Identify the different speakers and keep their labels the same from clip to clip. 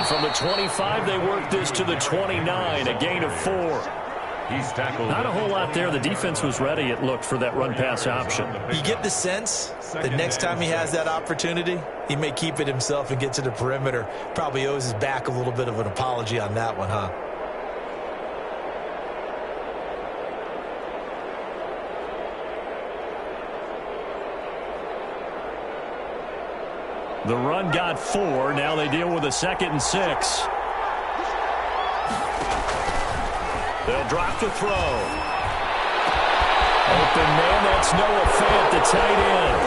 Speaker 1: And from the 25, they work this to the 29, a gain of 4.
Speaker 2: He's tackled.
Speaker 1: Not a whole lot there. The defense was ready, it looked, for that run-pass option.
Speaker 3: You get the sense that next time he has that opportunity, he may keep it himself and get to the perimeter. Probably owes his back a little bit of an apology on that one, huh?
Speaker 1: The run got 4. Now they deal with a 2nd and 6. They'll drop to throw. Open man, that's Noah Fant, the tight end.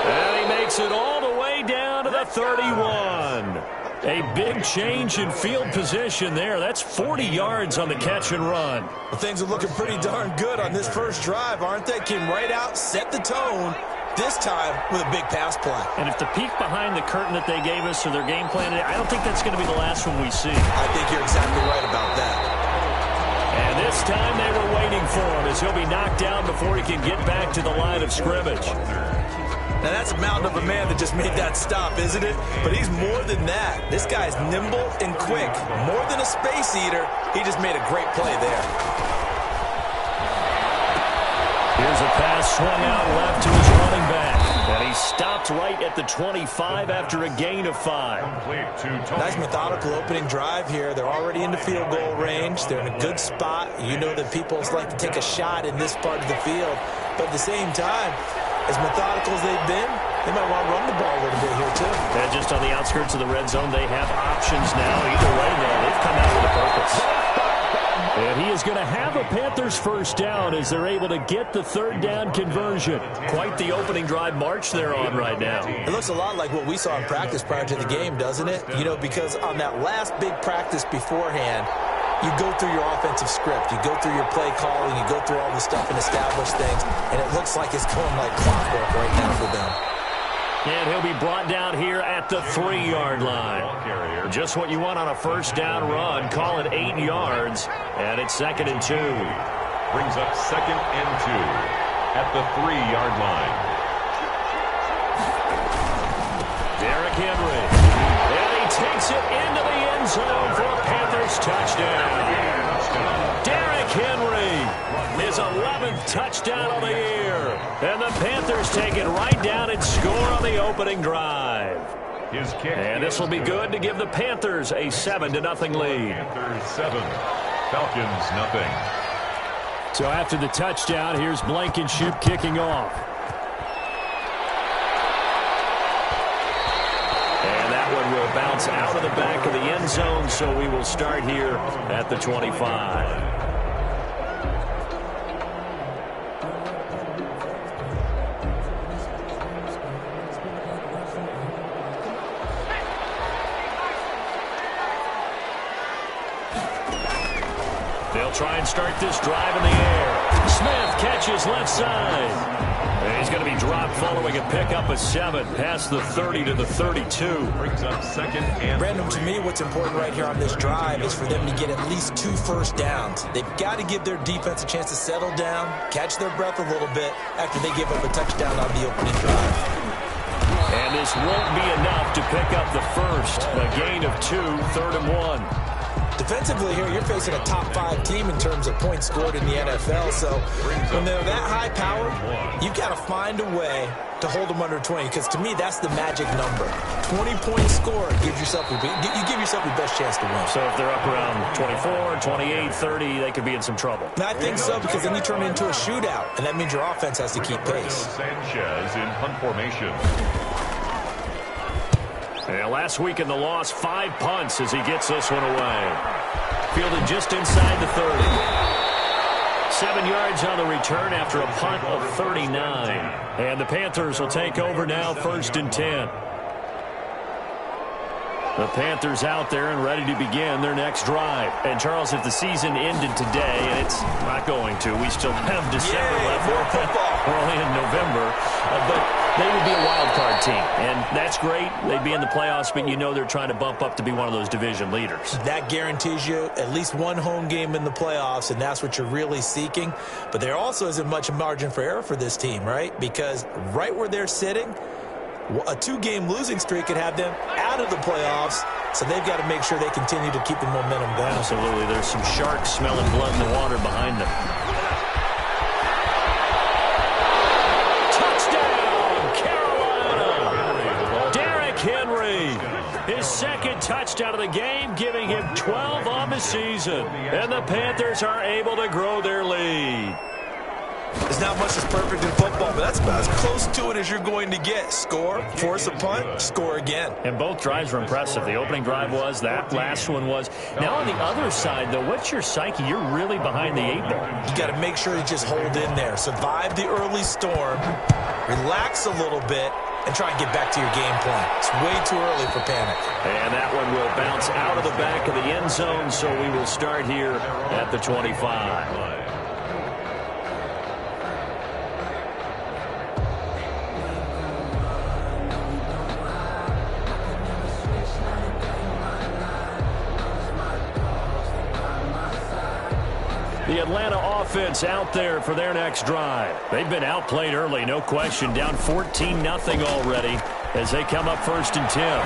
Speaker 1: And he makes it all the way down to the 31. A big change in field position there. That's 40 yards on the catch and run.
Speaker 3: Well, things are looking pretty darn good on this first drive, aren't they? Came right out, set the tone, this time with a big pass play.
Speaker 1: And if the peek behind the curtain that they gave us or their game plan, I don't think that's going to be the last one we see.
Speaker 3: I think you're exactly right about that.
Speaker 1: And this time they were waiting for him as he'll be knocked down before he can get back to the line of scrimmage.
Speaker 3: Now, that's a mountain of a man that just made that stop, isn't it? But he's more than that. This guy's nimble and quick. More than a space eater, he just made a great play there.
Speaker 1: Here's a pass swung out left to his running back. And he stopped right at the 25 after a gain of 5.
Speaker 3: Nice methodical opening drive here. They're already into field goal range. They're in a good spot. You know that people like to take a shot in this part of the field. But at the same time, as methodical as they've been, they might want to run the ball a little bit here, too.
Speaker 1: And just on the outskirts of the red zone, they have options now. Either way, though, they've come out with a purpose. And he is going to have a Panthers first down as they're able to get the 3rd down conversion. Quite the opening drive march they're on right now.
Speaker 3: It looks a lot like what we saw in practice prior to the game, doesn't it? You know, because on that last big practice beforehand, you go through your offensive script. You go through your play calling. You go through all the stuff and establish things. And it looks like it's going like clockwork right now for them.
Speaker 1: And he'll be brought down here at the 3-yard line. Just what you want on a first down run. Call it 8 yards. And it's 2nd and 2.
Speaker 2: Brings up 2nd and 2 at the 3-yard line.
Speaker 1: Derrick Henry. And he takes it into the end zone for a Panthers touchdown. Derrick Henry, his 11th touchdown of the year. And the Panthers take it right down and score on the opening drive.
Speaker 2: His kick.
Speaker 1: And this will be good to give the Panthers a 7-0 lead.
Speaker 2: Panthers 7, Falcons nothing.
Speaker 1: So after the touchdown, here's Blankenship kicking off. And that one will bounce out of the back of the end zone, so we will start here at the 25. They'll try and start this drive in the air. Smith catches left side. And he's going to be dropped following a pickup of 7 past the 30 to the 32.
Speaker 2: Brings up 2nd and
Speaker 3: Brandon, to me, what's important right here on this drive is for them to get at least 2 first downs. They've got to give their defense a chance to settle down, catch their breath a little bit after they give up a touchdown on the opening drive.
Speaker 1: And this won't be enough to pick up the first. A gain of 2, 3rd and 1.
Speaker 3: Defensively here, you're facing a top 5 team in terms of points scored in the NFL. So when they're that high powered, you've got to find a way to hold them under 20. Because to me, that's the magic number. 20-point score gives yourself you give yourself your best chance to win.
Speaker 1: So if they're up around 24, 28, 30, they could be in some trouble.
Speaker 3: And I think so, because then you turn it into a shootout, and that means your offense has to keep pace.
Speaker 2: Sanchez in punt formation.
Speaker 1: Yeah, last week in the loss, 5 punts as he gets this one away. Fielded just inside the 30. 7 yards on the return after a punt of 39. And the Panthers will take over now, 1st and 10. The Panthers out there and ready to begin their next drive. And, Charles, if the season ended today, and it's not going to, we still have December left. We're only in November. But they would be a wild card team. And that's great. They'd be in the playoffs, but you know they're trying to bump up to be one of those division leaders.
Speaker 3: That guarantees you at least 1 home game in the playoffs, and that's what you're really seeking. But there also isn't much margin for error for this team, right? Because right where they're sitting, A 2-game losing streak could have them out of the playoffs, so they've got to make sure they continue to keep the momentum going.
Speaker 1: Absolutely. There's some sharks smelling blood in the water behind them. Touchdown, Carolina! Derrick Henry, his second touchdown of the game, giving him 12 on the season. And the Panthers are able to grow their lead.
Speaker 3: There's not much that's perfect in football, but that's about as close to it as you're going to get. Score, force a punt, score again.
Speaker 1: And both drives were impressive. The opening drive was, that last one was. Now on the other side, though, what's your psyche? You're really behind the 8 ball.
Speaker 3: You got to make sure you just hold in there. Survive the early storm, relax a little bit, and try and get back to your game plan. It's way too early for panic.
Speaker 1: And that one will bounce out of the back of the end zone, so we will start here at the 25. The Atlanta offense out there for their next drive. They've been outplayed early, no question. Down 14-0 already as they come up 1st and 10. Now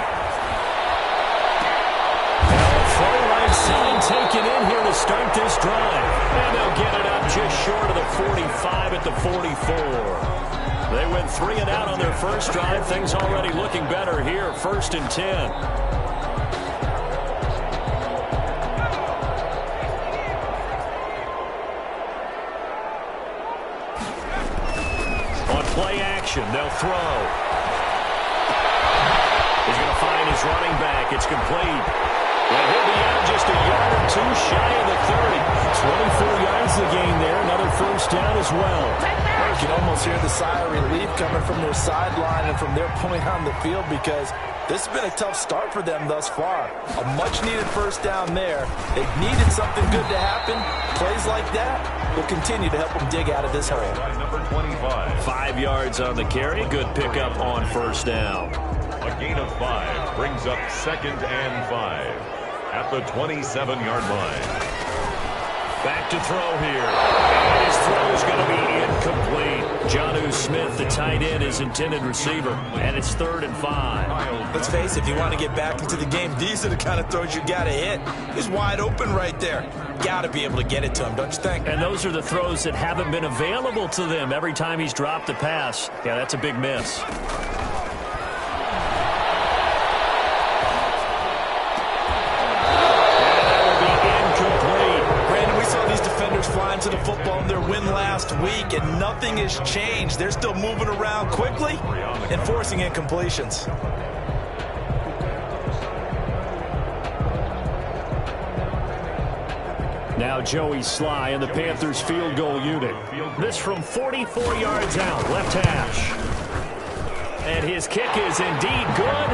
Speaker 1: a throw right side taken in here to start this drive. And they'll get it up just short of the 45 at the 44. They went 3 and out on their first drive. Things already looking better here, 1st and 10. Play action. They'll throw. He's going to find his running back. It's complete. And he'll be out just a yard or 2 shy of the 30. 24 yards the gain there. Another first down as well.
Speaker 3: You can almost hear the sigh of relief coming from their sideline and from their point on the field, because this has been a tough start for them thus far. A much-needed first down there. They've needed something good to happen. Plays like that will continue to help them dig out of this hole.
Speaker 2: Number 25.
Speaker 1: 5 yards on the carry. Good pickup on first down.
Speaker 2: A gain of 5 brings up 2nd and 5 at the 27-yard line.
Speaker 1: Back to throw here. And his throw is going to be incomplete. Jonnu Smith, the tight end, his intended receiver. And it's 3rd and 5.
Speaker 3: Let's face it, if you want to get back into the game, these are the kind of throws you got to hit. He's wide open right there. Got to be able to get it to him, don't you think?
Speaker 1: And those are the throws that haven't been available to them every time he's dropped a pass. Yeah, that's a big miss.
Speaker 3: Flying to the football in their win last week, and nothing has changed. They're still moving around quickly and forcing incompletions.
Speaker 1: Now Joey Sly and the Panthers field goal unit. This from 44 yards out, left hash. And his kick is indeed good.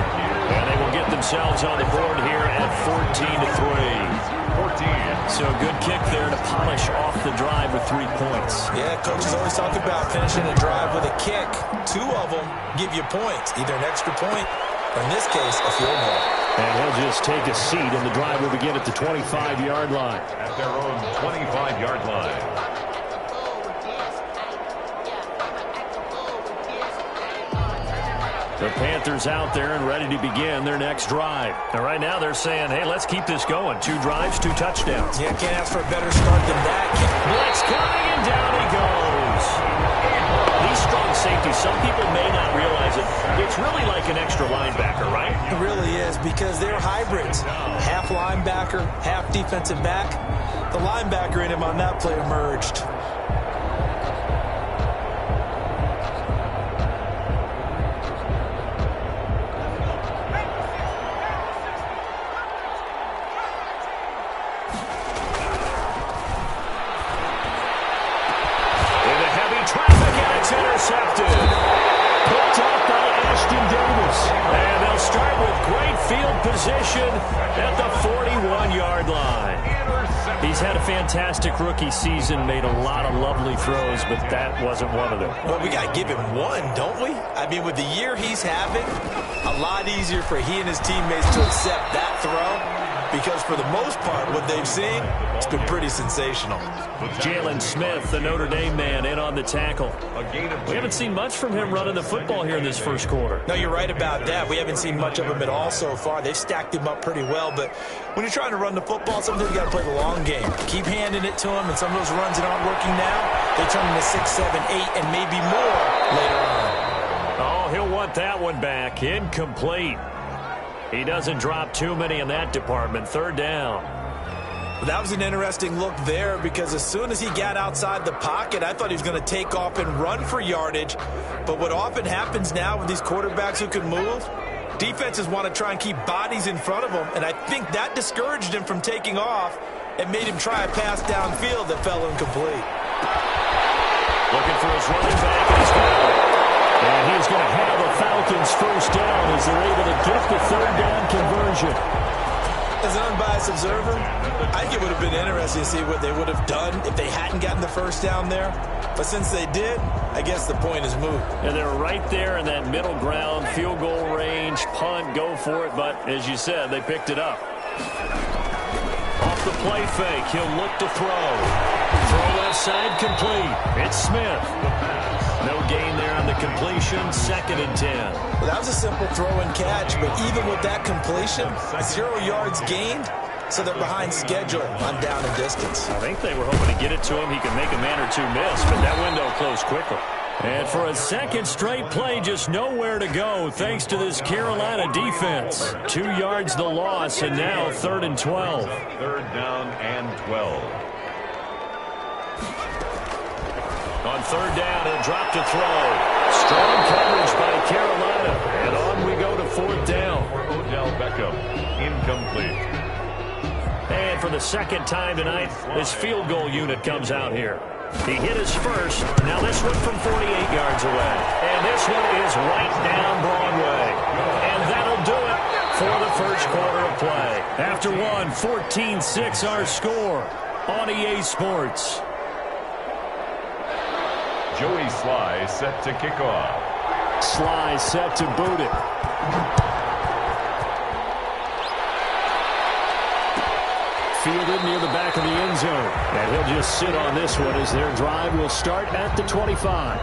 Speaker 1: And they will get themselves on the board here at 14-3. 14. So a good kick there to polish off the drive with 3 points.
Speaker 3: Yeah, coaches always talk about finishing a drive with a kick. 2 of them give you points, either an extra point or in this case, a field goal.
Speaker 1: And he'll just take a seat, and the drive will begin at the 25-yard line.
Speaker 2: At their own 25-yard line.
Speaker 1: The Panthers out there and ready to begin their next drive. And right now they're saying, hey, let's keep this going. 2 drives, 2 touchdowns.
Speaker 3: Yeah, can't ask for a better start than that.
Speaker 1: Blitz coming, and down he goes. These strong safeties, some people may not realize it. It's really like an extra linebacker, right?
Speaker 3: It really is, because they're hybrids. Half linebacker, half defensive back. The linebacker in him on that play emerged.
Speaker 1: Intercepted. Picked off by Ashton Davis. And they'll start with great field position at the 41-yard line. He's had a fantastic rookie season, made a lot of lovely throws, but that wasn't one of them.
Speaker 3: Well, we got to give him one, don't we? I mean, with the year he's having, a lot easier for he and his teammates to accept that throw because for the most part, what they've seen, it's been pretty sensational.
Speaker 1: Jalen Smith, the Notre Dame man, in on the tackle. We haven't seen much from him running the football here in this first quarter.
Speaker 3: No, you're right about that. We haven't seen much of him at all so far. They've stacked him up pretty well, but when you're trying to run the football, sometimes you got to play the long game. Keep handing it to him, and some of those runs that aren't working now, they turn into 6, 7, 8, and maybe more later on.
Speaker 1: Oh, he'll want that one back. Incomplete. He doesn't drop too many in that department. Third down.
Speaker 3: Well, that was an interesting look there because as soon as he got outside the pocket, I thought he was going to take off and run for yardage. But what often happens now with these quarterbacks who can move, defenses want to try and keep bodies in front of them, and I think that discouraged him from taking off and made him try a pass downfield that fell incomplete.
Speaker 1: Looking for his running back, and he's got it. And he's going to have the Falcons first down as they're able to get the third down conversion.
Speaker 3: As an unbiased observer, I think it would have been interesting to see what they would have done if they hadn't gotten the first down there. But since they did, I guess the point is moot.
Speaker 1: And they're right there in that middle ground, field goal range, punt, go for it. But as you said, they picked it up. Off the play fake, he'll look to throw. Throw left side, complete. It's Smith. No gain there on the completion, 2nd and 10.
Speaker 3: Well, that was a simple throw and catch, but even with that completion, 0 yards gained, so they're behind schedule on down and distance.
Speaker 1: I think they were hoping to get it to him. He could make a man or two miss, but that window closed quickly. And for a second straight play, just nowhere to go thanks to this Carolina defense. 2 yards the loss, and now 3rd and 12.
Speaker 2: 3rd down and 12.
Speaker 1: On 3rd down, he'll drop to throw. Strong coverage by Carolina. And on we go to 4th down.
Speaker 2: For Odell Beckham, incomplete.
Speaker 1: And for the second time tonight, his field goal unit comes out here. He hit his first. Now this one from 48 yards away. And this one is right down Broadway. And that'll do it for the first quarter of play. After one, 14-6 our score on EA Sports.
Speaker 2: Joey Sly set to kick off.
Speaker 1: Sly set to boot it. Fielded near the back of the end zone. And he'll just sit on this one as their drive will start at the 25.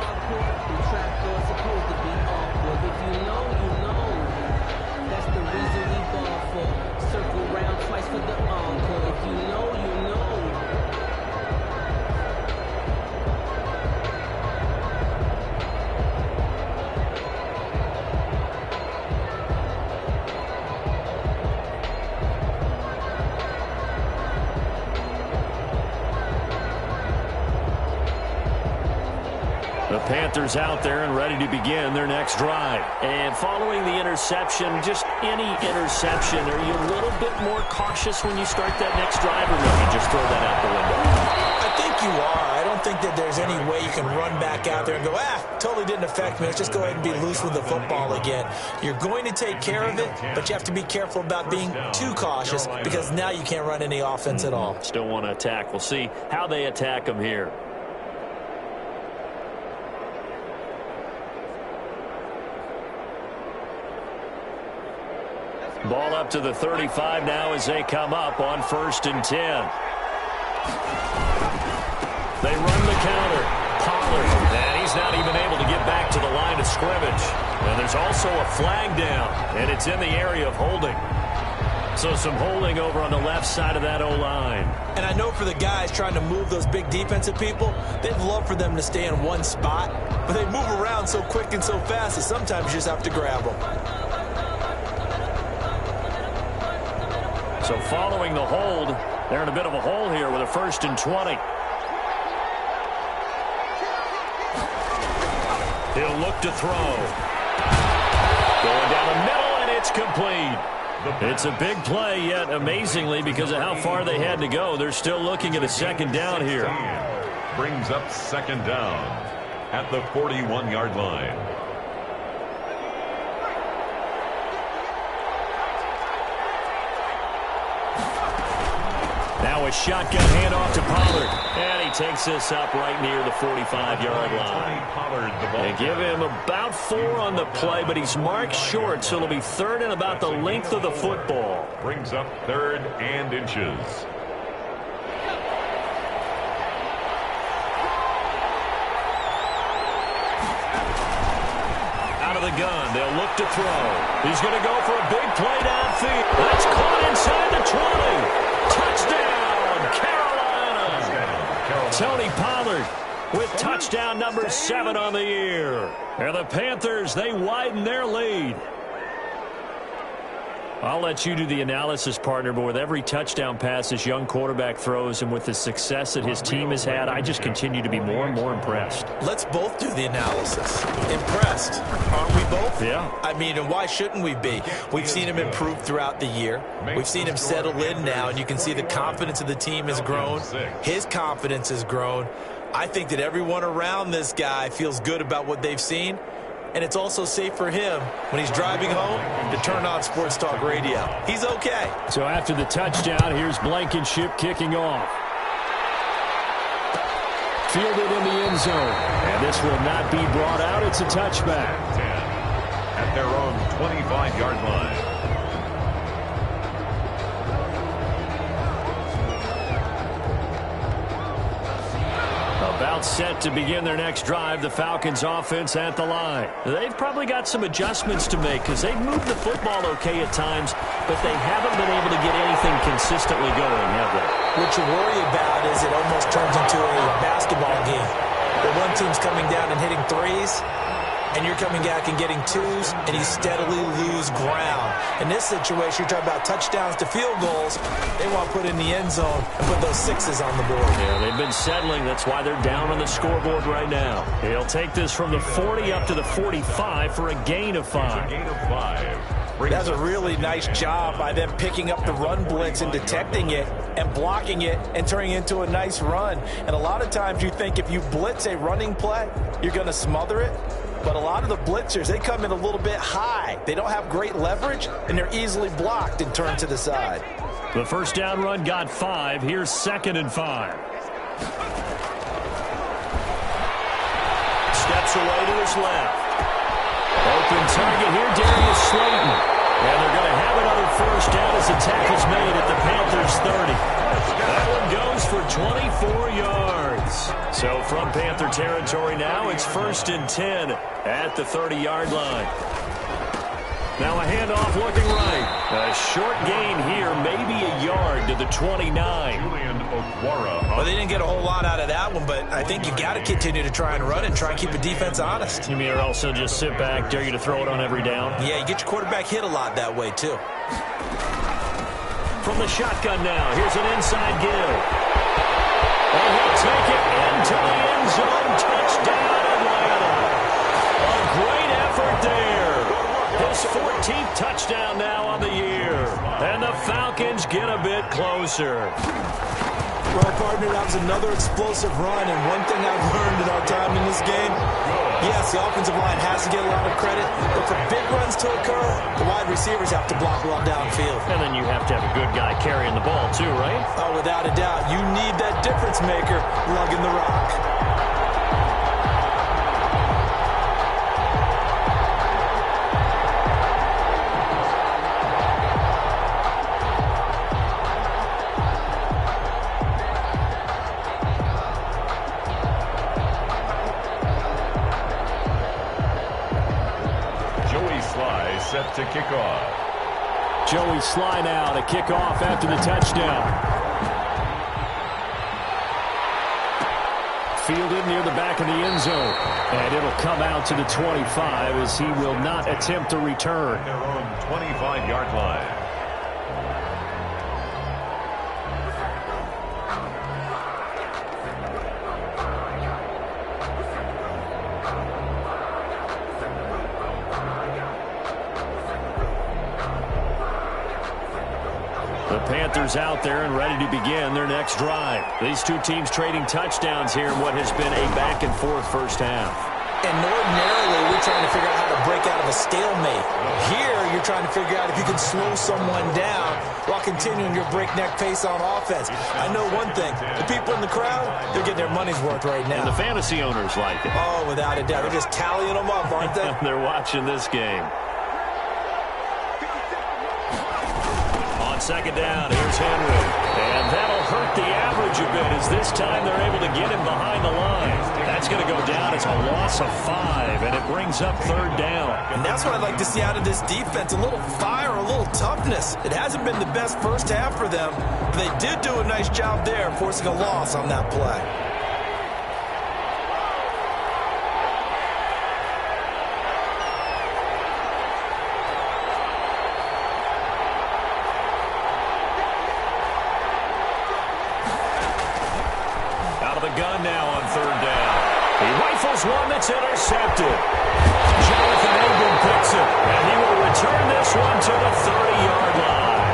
Speaker 1: The Panthers out there and ready to begin their next drive. And following the interception, just any interception, are you a little bit more cautious when you start that next drive, or no, you just throw that out the window?
Speaker 3: I think you are. I don't think that there's any way you can run back out there and go, totally didn't affect me. Let's just go ahead and be loose with the football again. You're going to take care of it, but you have to be careful about being too cautious because now you can't run any offense at all.
Speaker 1: Still want to attack. We'll see how they attack them here. Ball up to the 35 now as they come up on 1st and 10. They run the counter. Pollard, and he's not even able to get back to the line of scrimmage. And there's also a flag down, and it's in the area of holding. So some holding over on the left side of that O-line.
Speaker 3: And I know for the guys trying to move those big defensive people, they'd love for them to stay in one spot. But they move around so quick and so fast that sometimes you just have to grab them.
Speaker 1: So following the hold, they're in a bit of a hole here with a 1st and 20. He'll look to throw. Going down the middle, and it's complete. It's a big play, yet amazingly, because of how far they had to go, they're still looking at a 2nd down here.
Speaker 2: Brings up 2nd down at the 41-yard line. Now a shotgun handoff to Pollard. And he
Speaker 1: takes this up right near the 45-yard line. They give him about 4 on the play, but he's marked short, so it'll be 3rd and about the length of the football.
Speaker 2: Brings up 3rd and inches.
Speaker 1: The gun. They'll look to throw. He's going to go for a big play downfield. That's caught inside the 20. Touchdown, Carolina. Tony Pollard with touchdown number 7 on the year. And the Panthers, they widen their lead. I'll let you do the analysis, partner, but with every touchdown pass this young quarterback throws and with the success that his team has had, I just continue to be more and more impressed.
Speaker 3: Let's both do the analysis. Impressed, aren't we both?
Speaker 1: Yeah.
Speaker 3: I mean, and why shouldn't we be? We've seen him improve throughout the year. We've seen him settle in now, and you can see the confidence of the team has grown. His confidence has grown. I think that everyone around this guy feels good about what they've seen. And it's also safe for him when he's driving home to turn on Sports Talk Radio. He's okay.
Speaker 1: So after the touchdown, here's Blankenship kicking off. Fielded in the end zone. And this will not be brought out. It's a touchback.
Speaker 2: 10 at their own 25-yard line.
Speaker 1: About set to begin their next drive, the Falcons offense at the line. They've probably got some adjustments to make because they've moved the football okay at times, but they haven't been able to get anything consistently going, have they?
Speaker 3: What you worry about is it almost turns into a basketball game. The one team's coming down and hitting threes, and you're coming back and getting twos, and you steadily lose ground. In this situation, you're talking about touchdowns to field goals. They want to put in the end zone and put those 6s on the board.
Speaker 1: Yeah, they've been settling. That's why they're down on the scoreboard right now. He'll take this from the 40 up to the 45 for a gain of 5.
Speaker 3: That's a really nice job by them picking up the run blitz and detecting it and blocking it and turning it into a nice run. And a lot of times you think if you blitz a running play, you're going to smother it. But a lot of the blitzers, they come in a little bit high. They don't have great leverage, and they're easily blocked and turned to the side.
Speaker 1: The first down run got 5. Here's 2nd and 5. Steps away to his left. Open target here, Darius Slayton. And they're going to have another first down as the tackle's made at the Panthers 30. That one goes for 24 yards. So from Panther territory now, it's 1st and 10 at the 30-yard line. Now a handoff looking right. A short gain here, maybe a yard to the 29.
Speaker 3: Well, they didn't get a whole lot out of that one, but I think you got to continue to try and run and try and keep the defense honest.
Speaker 1: You mean also just sit back, dare you to throw it on every down?
Speaker 3: Yeah, you get your quarterback hit a lot that way, too.
Speaker 1: From the shotgun now, here's an inside give. And he'll take it into the end zone. Touchdown, Atlanta. A great effort there. His 14th touchdown now on the year. And the Falcons get a bit closer.
Speaker 3: Well, partner, that was another explosive run, and one thing I've learned in our time in this game, yes, the offensive line has to get a lot of credit, but for big runs to occur, the wide receivers have to block well downfield.
Speaker 1: And then you have to have a good guy carrying the ball too, right?
Speaker 3: Oh, without a doubt. You need that difference maker lugging the rock.
Speaker 2: Set to kick off.
Speaker 1: Joey Sly now to kick off after the touchdown. Fielded near the back of the end zone. And it'll come out to the 25 as he will not attempt to return.
Speaker 2: Their own 25-yard line.
Speaker 1: The Panthers out there and ready to begin their next drive. These two teams trading touchdowns here in what has been a back-and-forth first half.
Speaker 3: And ordinarily, we're trying to figure out how to break out of a stalemate. Here, you're trying to figure out if you can slow someone down while continuing your breakneck pace on offense. I know one thing. The people in the crowd, they're getting their money's worth right now.
Speaker 1: And the fantasy owners like it.
Speaker 3: Oh, without a doubt. They're just tallying them up, aren't they?
Speaker 1: They're watching this game. On second down, here's Henry. And that'll hurt the average a bit as this time they're able to get him behind the line. That's going to go down. It's a loss of 5, and it brings up third down.
Speaker 3: And that's what I'd like to see out of this defense, a little fire, a little toughness. It hasn't been the best first half for them, but they did do a nice job there forcing a loss on that play.
Speaker 1: Gun now on third down. He rifles one that's intercepted. Jonathan Abram picks it, and he will return this one to the 30-yard line.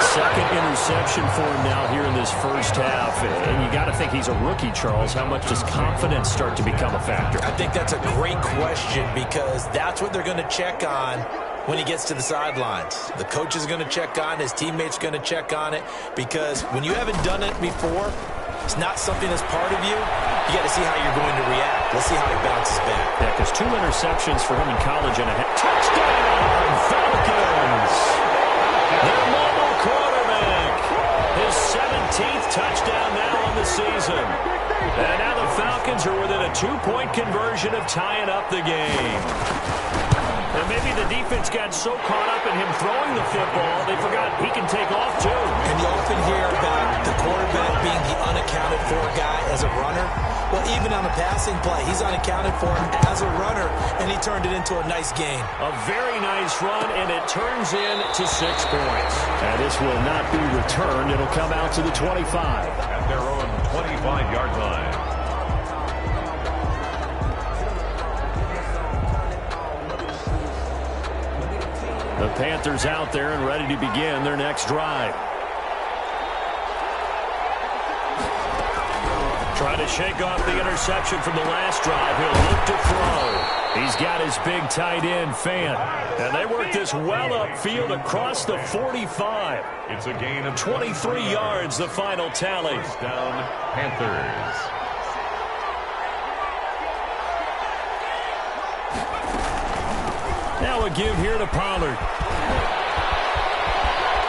Speaker 1: Second interception for him now here in this first half. And you got to think he's a rookie, Charles. How much does confidence start to become a factor?
Speaker 3: I think that's a great question because that's what they're going to check on when he gets to the sidelines. The coach is going to check on, his teammates going to check on it, because when you haven't done it before, it's not something that's part of you. You got to see how you're going to react. Let's see how he bounces back.
Speaker 1: Yeah, because 2 interceptions for him in college and a touchdown, Falcons. Their mobile quarterback. His 17th touchdown now on the season. And now the Falcons are within a 2-point conversion of tying up the game. And maybe the defense got so caught up in him throwing the football, they forgot he can take off too.
Speaker 3: And you often hear about the quarterback being the unaccounted for guy as a runner. Well, even on a passing play, he's unaccounted for as a runner, and he turned it into a nice gain.
Speaker 1: A very nice run, and it turns into 6 points. And this will not be returned. It'll come out to the 25.
Speaker 2: At their own 25-yard line.
Speaker 1: The Panthers out there and ready to begin their next drive. Trying to shake off the interception from the last drive. He'll look to throw. He's got his big tight end, Fant. And they work this well upfield across the 45.
Speaker 2: It's a gain of
Speaker 1: 23 yards, the final tally.
Speaker 2: First down, Panthers.
Speaker 1: Now a give here to Pollard.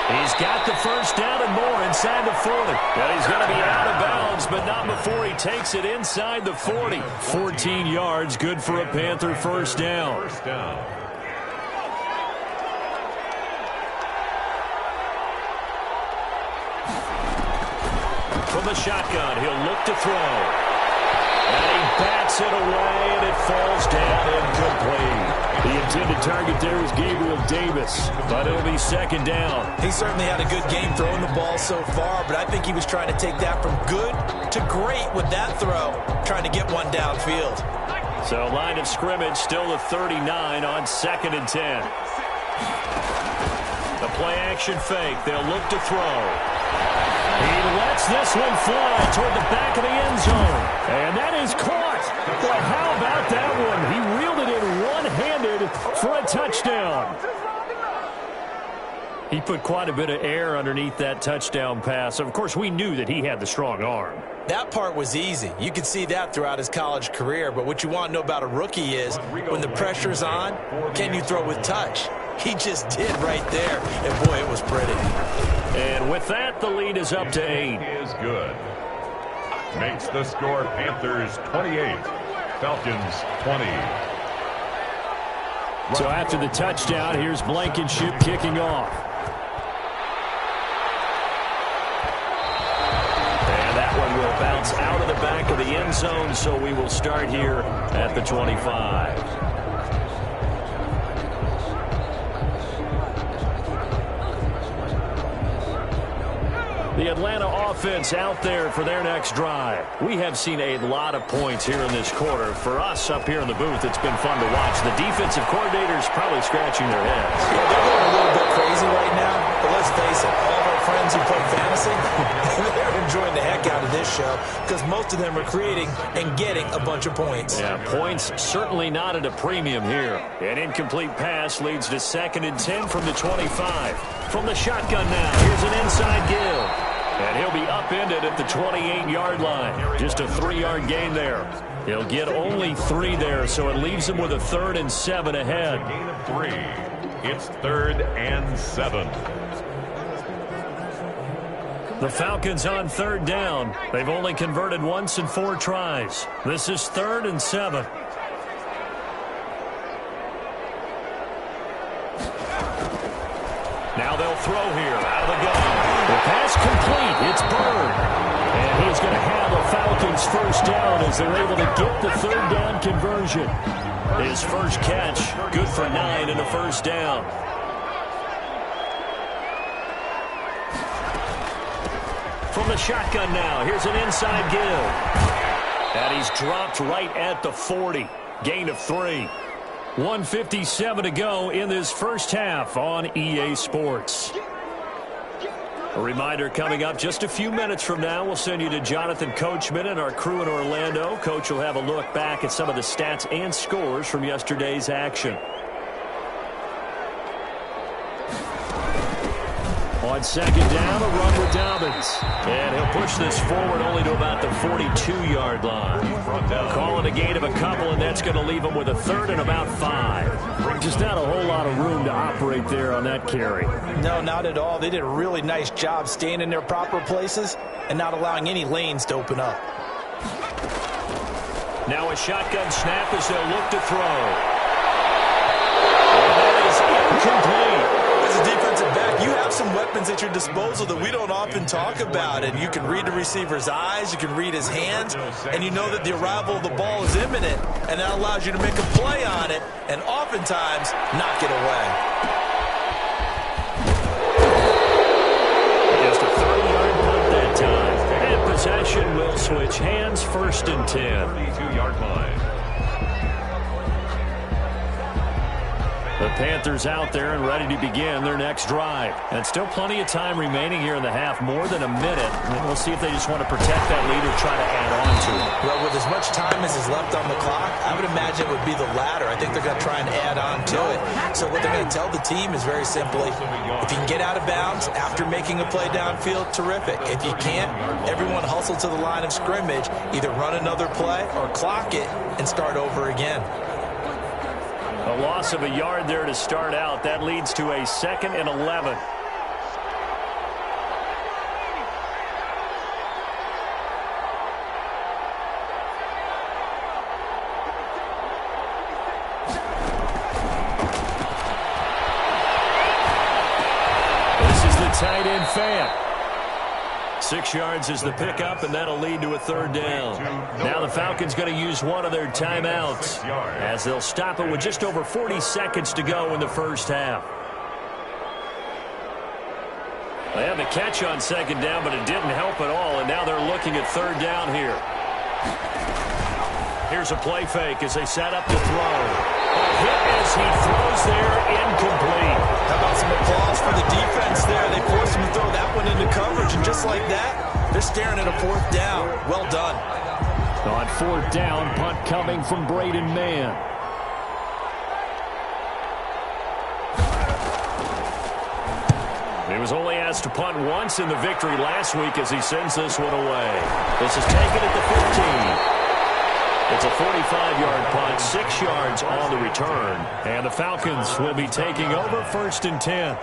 Speaker 1: He's got the first down and more inside the 40. Well, he's going to be out of bounds, but not before he takes it inside the 40. 14 yards, good for a Panther first down.
Speaker 2: First down.
Speaker 1: From the shotgun, he'll look to throw. And he bats it away, and it falls down incomplete. The intended target there is Gabriel Davis, but it'll be second down.
Speaker 3: He certainly had a good game throwing the ball so far, but I think he was trying to take that from good to great with that throw, trying to get one downfield.
Speaker 1: So line of scrimmage still the 39 on 2nd and 10. The play action fake. They'll look to throw. He lets this one fly toward the back of the end zone. And that is caught. Well, how about that one? He reeled it in one-handed for a touchdown. He put quite a bit of air underneath that touchdown pass. Of course, we knew that he had the strong arm.
Speaker 3: That part was easy. You could see that throughout his college career. But what you want to know about a rookie is when the pressure's on, can you throw with touch? He just did right there. And, boy, it was pretty.
Speaker 1: And with that, the lead is up to 8.
Speaker 2: Is good. Makes the score Panthers 28, Falcons 20.
Speaker 1: So after the touchdown, here's Blankenship kicking off. And that one will bounce out of the back of the end zone, so we will start here at the 25. The Atlanta offense out there for their next drive. We have seen a lot of points here in this quarter. For us up here in the booth, it's been fun to watch. The defensive coordinators probably scratching their heads.
Speaker 3: Yeah, they're going a little bit crazy right now, but let's face it, all of our friends who play fantasy, they're in enjoying the heck out of this show because most of them are creating and getting a bunch of points.
Speaker 1: Yeah, points certainly not at a premium here. An incomplete pass leads to 2nd and 10 from the 25. From the shotgun now, here's an inside give. And he'll be upended at the 28-yard line. Just a 3-yard gain there. He'll get only 3 there, so it leaves him with a 3rd and 7 ahead.
Speaker 2: Gain of 3. It's 3rd and 7.
Speaker 1: The Falcons on 3rd down. They've only converted once in 4 tries. This is 3rd and 7. Now they'll throw here out of the gun. The pass complete. It's Bird. And he's going to have a Falcons first down as they're able to get the 3rd down conversion. His first catch, good for 9 and a first down. From the shotgun now, here's an inside give. And he's dropped right at the 40. Gain of 3. 1:57 to go in this first half on EA Sports. A reminder coming up just a few minutes from now, we'll send you to Jonathan Coachman and our crew in Orlando. Coach will have a look back at some of the stats and scores from yesterday's action. On 2nd down, a run with Dobbins. And he'll push this forward only to about the 42-yard line. Calling a gain of a couple, and that's going to leave him with a 3rd and about 5. Just not a whole lot of room to operate there on that carry.
Speaker 3: No, not at all. They did a really nice job staying in their proper places and not allowing any lanes to open up.
Speaker 1: Now a shotgun snap as they'll look to throw. And that is incomplete.
Speaker 3: As a defensive back, you have some weapons at your disposal that we don't often talk about. And you can read the receiver's eyes, you can read his hands, and you know that the arrival of the ball is imminent, and that allows you to make a play on it and oftentimes knock it away.
Speaker 1: Just a 30-yard punt that time. And possession will switch hands, 1st and 10.
Speaker 2: 32-yard line.
Speaker 1: The Panthers out there and ready to begin their next drive. And still plenty of time remaining here in the half, more than a minute. And we'll see if they just want to protect that lead or try to add on to it.
Speaker 3: Well, with as much time as is left on the clock, I would imagine it would be the latter. I think they're going to try and add on to it. So what they're going to tell the team is very simply, if you can get out of bounds after making a play downfield, terrific. If you can't, everyone hustle to the line of scrimmage, either run another play or clock it and start over again.
Speaker 1: A loss of a yard there to start out. That leads to a 2nd and 11. This is the tight end fan. 6 yards is the pickup, and that'll lead to a 3rd down. Now the Falcons going to use one of their timeouts as they'll stop it with just over 40 seconds to go in the first half. They had the catch on 2nd down, but it didn't help at all, and now they're looking at 3rd down here. Here's a play fake as they set up to throw. A hit as he throws there, incomplete.
Speaker 3: How about some applause for the defense there? They forced him to throw that one into coverage, and just like that, they're staring at a 4th down. Well done.
Speaker 1: On 4th down, punt coming from Braden Mann. He was only asked to punt once in the victory last week as he sends this one away. This is taken at the 15. It's a 45-yard punt, 6 yards on the return. And the Falcons will be taking over 1st and 10.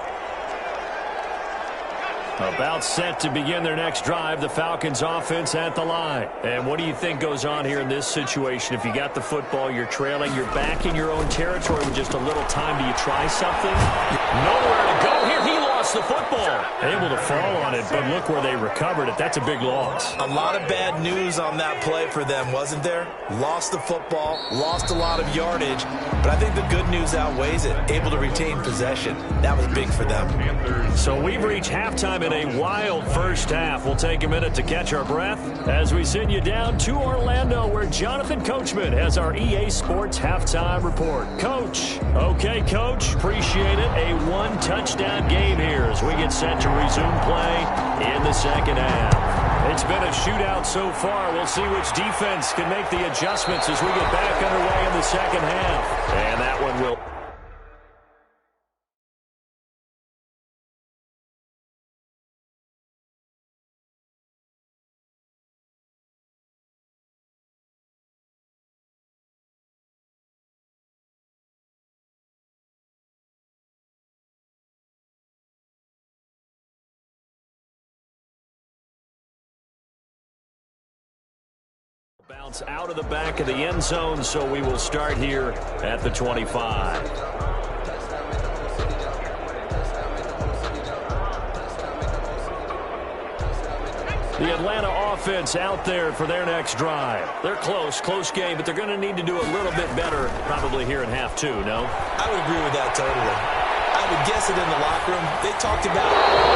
Speaker 1: About set to begin their next drive, the Falcons offense at the line. And what do you think goes on here in this situation? If you got the football, you're trailing, you're back in your own territory with just a little time. Do you try something? Nowhere to go here. He lost the football. Able to fall on it, but look where they recovered it. That's a big loss.
Speaker 3: A lot of bad news on that play for them, wasn't there? Lost the football, lost a lot of yardage, but I think the good news outweighs it. Able to retain possession. That was big for them.
Speaker 1: So we've reached halftime in a wild first half. We'll take a minute to catch our breath as we send you down to Orlando, where Jonathan Coachman has our EA Sports halftime report. Coach. Okay, Coach. Appreciate it. A one-touchdown game here as we get set to resume play in the second half. It's been a shootout so far. We'll see which defense can make the adjustments as we get back underway in the second half. And that one will... Bounce out of the back of the end zone, so we will start here at the 25. The Atlanta offense out there for their next drive. They're close game, but they're going to need to do a little bit better probably here in half two, no?
Speaker 3: I would agree with that totally. I would guess it in the locker room. They talked about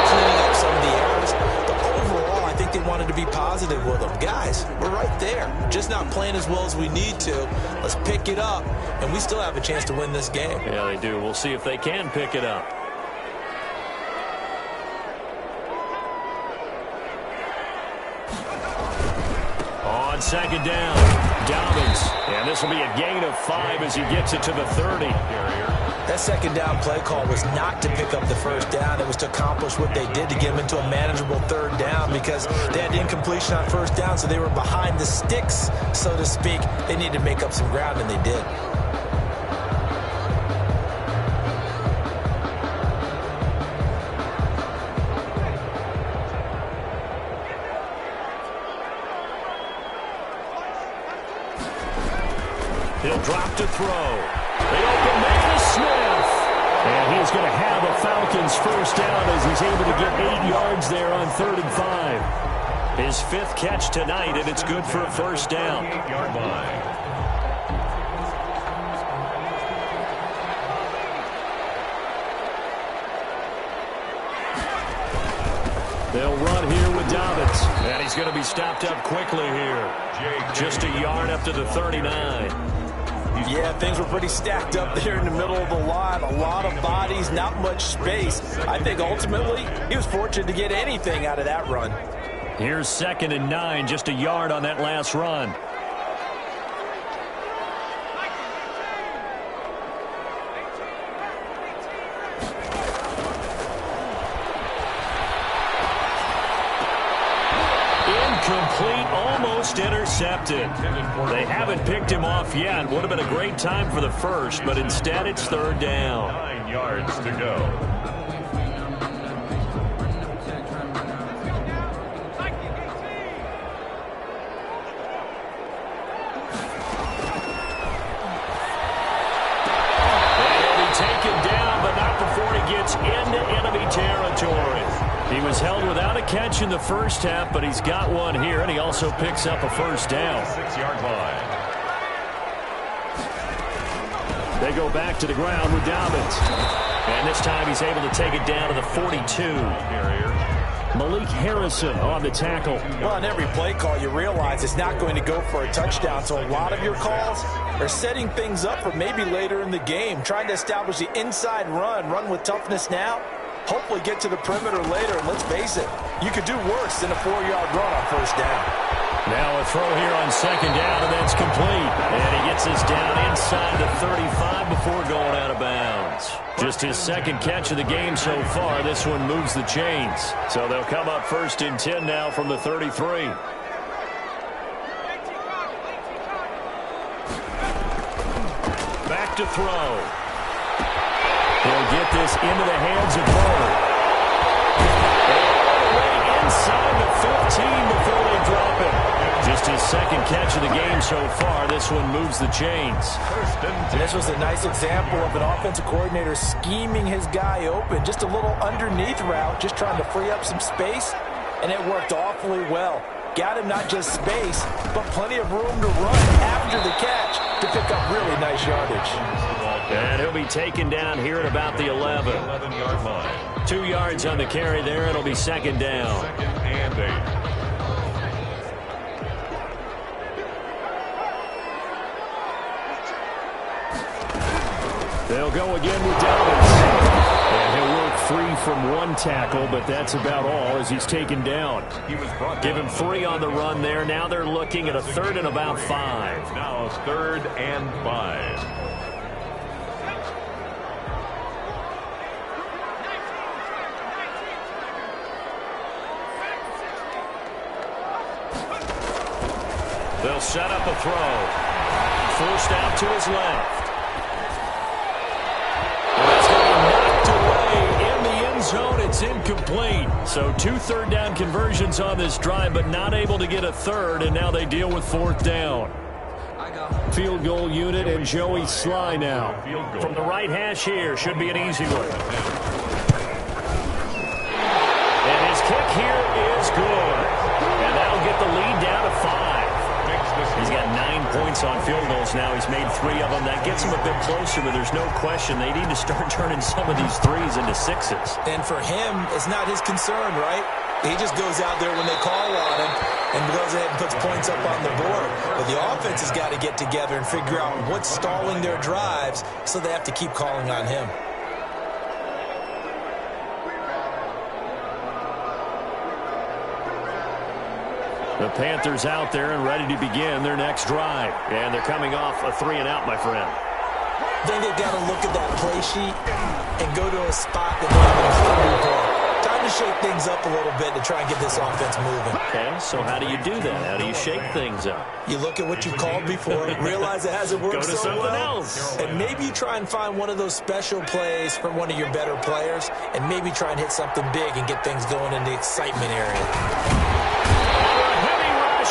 Speaker 3: cleaning up some of the errors, but overall, I think they wanted to be positive with them. Guys, we're right there. Just not playing as well as we need to. Let's pick it up, and we still have a chance to win this game.
Speaker 1: Yeah, they do. We'll see if they can pick it up. On second down, Dobbins. And this will be a gain of 5 as he gets it to the 30.
Speaker 3: That second down play call was not to pick up the first down. It was to accomplish what they did to get them into a manageable third down because they had incompletion on first down, so they were behind the sticks, so to speak. They needed to make up some ground, and they did.
Speaker 1: He'll drop to throw. The open man is Smith. And he's going to have a Falcons first down as he's able to get 8 yards there on 3rd and 5. His 5th catch tonight, and it's good for a first down.
Speaker 2: 8-yard line.
Speaker 1: They'll run here with Dobbins. And he's going to be stopped up quickly here. Just a yard up to the 39.
Speaker 3: Yeah, things were pretty stacked up there in the middle of the line. A lot of bodies, not much space. I think ultimately he was fortunate to get anything out of that run.
Speaker 1: Here's 2nd and 9, just a yard on that last run. Incomplete, almost intercepted. They haven't picked him off yet. Would have been a great time for the first, but instead it's 3rd down.
Speaker 2: 9 yards to go.
Speaker 1: Into enemy territory. He was held without a catch in the first half, but he's got one here, and he also picks up a first down.
Speaker 2: 6-yard line.
Speaker 1: They go back to the ground with Dobbins. And this time he's able to take it down to the 42. Malik Harrison on the tackle.
Speaker 3: Well, on every play call, you realize it's not going to go for a touchdown, so a lot of your calls are setting things up for maybe later in the game, trying to establish the inside run with toughness now, hopefully get to the perimeter later, and let's face it, you could do worse than a 4-yard run on first down.
Speaker 1: Now a throw here on 2nd down, and that's complete. And he gets us down inside the 35 before going out of bounds. Just his 2nd catch of the game so far. This one moves the chains. So they'll come up 1st and 10 now from the 33. Back to throw. He'll get this into the hands of Bird. All the way inside the 15 before they drop it. Just his 2nd catch of the game so far. This one moves the chains.
Speaker 3: And this was a nice example of an offensive coordinator scheming his guy open. Just a little underneath route, just trying to free up some space, and it worked awfully well. Got him not just space, but plenty of room to run after the catch to pick up really nice yardage.
Speaker 1: And he'll be taken down here at about the 11.
Speaker 2: 11-yard line.
Speaker 1: 2 yards on the carry there. It'll be 2nd down.
Speaker 2: 2nd and 8.
Speaker 1: They'll go again with Dobbins. And he'll work free from one tackle, but that's about all as he's taken down. Give him 3 on the run there. Now they're looking at a 3rd and about 5.
Speaker 2: Now 3rd and 5.
Speaker 1: They'll set up a throw. Forced out to his left. And that's going to be knocked away in the end zone. It's incomplete. So 2 third down conversions on this drive, but not able to get a 3rd, and now they deal with 4th down. Field goal unit and Joey Sly now. From the right hash here, should be an easy one. And his kick here is good. And that'll get the lead down to 5. He's got 9 points on field goals now. He's made 3 of them. That gets him a bit closer, but there's no question they need to start turning some of these 3s into 6s.
Speaker 3: And for him, it's not his concern, right? He just goes out there when they call on him and goes ahead and puts points up on the board. But the offense has got to get together and figure out what's stalling their drives, so they have to keep calling on him.
Speaker 1: The Panthers out there and ready to begin their next drive. And they're coming off a 3 and out, my friend.
Speaker 3: I think they've got to look at that play sheet and go to a spot that they haven't played before. Time to shake things up a little bit to try and get this offense moving.
Speaker 1: Okay, so how do you do that? How do you shake things up?
Speaker 3: You look at what you called before, realize it hasn't worked
Speaker 1: so well. Go to something else.
Speaker 3: And maybe you try and find one of those special plays from one of your better players, and maybe try and hit something big and get things going in the excitement area.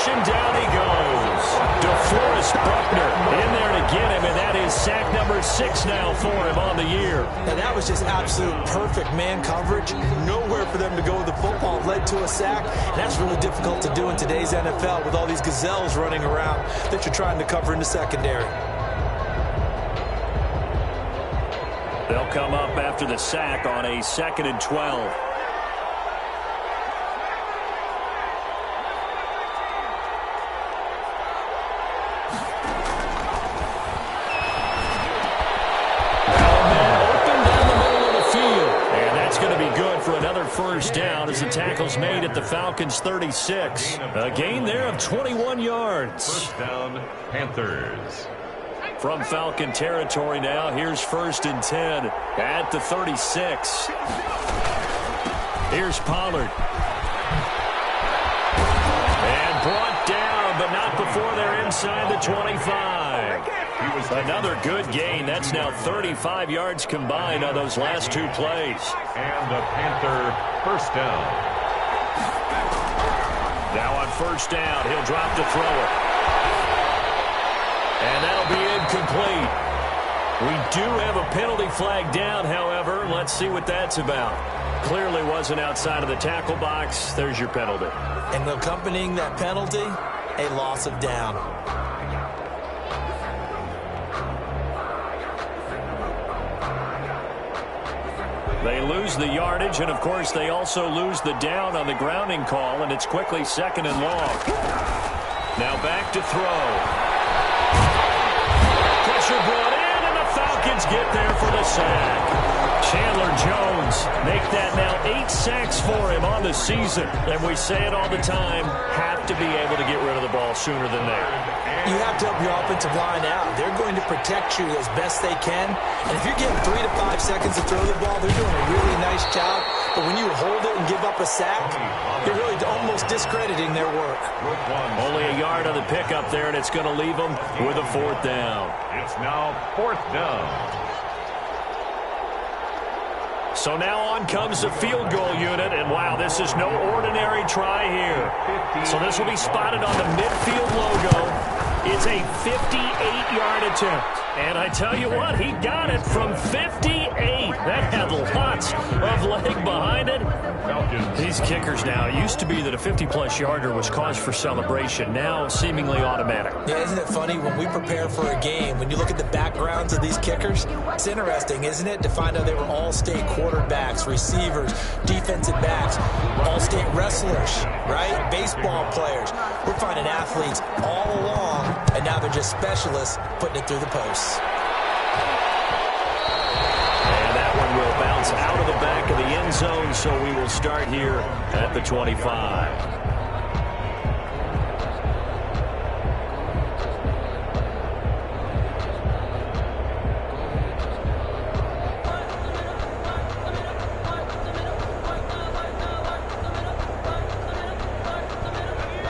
Speaker 1: And down he goes. DeForest Buckner in there to get him, and that is sack number 6 now for him on the year.
Speaker 3: And that was just absolute perfect man coverage. Nowhere for them to go with the football. Led to a sack, and that's really difficult to do in today's NFL with all these gazelles running around that you're trying to cover in the secondary.
Speaker 1: They'll come up after the sack on a 2nd and 12. First down as the tackle's made at the Falcons' 36. A gain there of 21 yards.
Speaker 2: First down, Panthers.
Speaker 1: From Falcon territory now, here's 1st and 10 at the 36. Here's Pollard. And brought down, but not before they're inside the 25. Another good gain. That's now 35 yards combined on those last 2 plays.
Speaker 2: And a Panther first down.
Speaker 1: Now on 1st down, he'll drop to throw it. And that'll be incomplete. We do have a penalty flag down, however. Let's see what that's about. Clearly wasn't outside of the tackle box. There's your penalty.
Speaker 3: And accompanying that penalty, a loss of down.
Speaker 1: They lose the yardage, and, of course, they also lose the down on the grounding call, and it's quickly 2nd and long. Now back to throw. Pressure brought in, and the Falcons get there for the sack. Chandler Jones make that now 8 sacks for him on the season. And we say it all the time, have to be able to get rid of the ball sooner than that.
Speaker 3: You have to help your offensive line out. They're going to protect you as best they can. And if you're getting 3 to 5 seconds to throw the ball, they're doing a really nice job. But when you hold it and give up a sack, you're really almost discrediting their work.
Speaker 1: Only a yard on the pickup there, and it's going to leave them with a 4th down.
Speaker 2: It's now 4th down.
Speaker 1: So now on comes the field goal unit, and wow, this is no ordinary try here. So this will be spotted on the midfield logo. It's a 58-yard attempt. And I tell you what, he got it from 58. That had lots of leg behind it. These kickers now, it used to be that a 50-plus yarder was cause for celebration. Now seemingly automatic.
Speaker 3: Yeah, isn't it funny when we prepare for a game, when you look at the backgrounds of these kickers, it's interesting, isn't it, to find out they were all-state quarterbacks, receivers, defensive backs, all-state wrestlers, right? Baseball players. We're finding athletes all along, and now they're just specialists putting it through the posts.
Speaker 1: And that one will bounce It's out of the back of the end zone, so we will start here at the 25.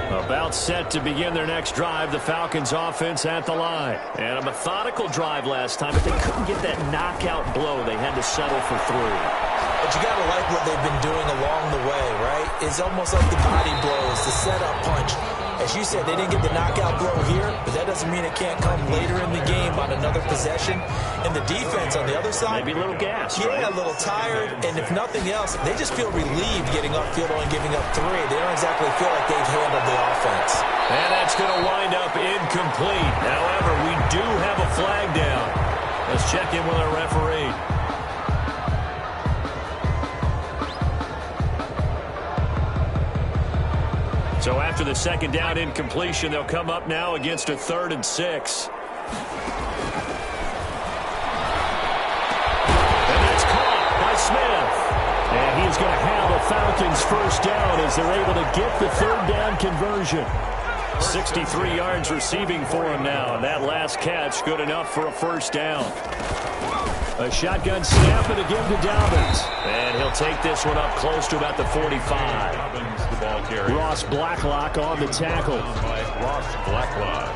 Speaker 1: About set to begin their next drive, the Falcons offense at the line. And a methodical drive last time, but they couldn't get that knockout blow. They had to settle for 3.
Speaker 3: But you got to like what they've been doing along the way, right? It's almost like the body blows, the setup punch. As you said, they didn't get the knockout blow here, but that doesn't mean it can't come later in the game on another possession. And the defense on the other side,
Speaker 1: maybe a little gas,
Speaker 3: yeah,
Speaker 1: right?
Speaker 3: A little tired. And if nothing else, they just feel relieved getting upfield and giving up 3. They don't exactly feel like they've handled the offense.
Speaker 1: And that's going to wind up incomplete. However, we do have a flag down. Let's check in with our referee. So after the second down incompletion, they'll come up now against a 3rd and 6. And that's caught by Smith. And he's going to have a Falcons first down as they're able to get the 3rd down conversion. 63 yards receiving for him now. And that last catch good enough for a first down. A shotgun snap and again to Dobbins. And he'll take this one up close to about the 45.
Speaker 2: Dobbins, the ball carrier.
Speaker 1: Ross Blacklock on the tackle.
Speaker 2: By Ross Blacklock.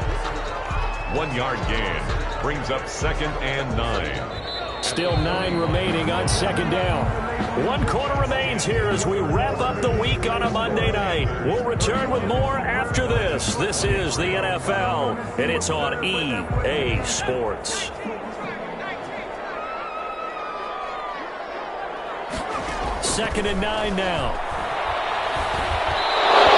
Speaker 2: 1 yard gain. Brings up 2nd and 9.
Speaker 1: Still 9 remaining on 2nd down. 1 quarter remains here as we wrap up the week on a Monday night. We'll return with more after this. This is the NFL, and it's on EA Sports. Second and 9 now.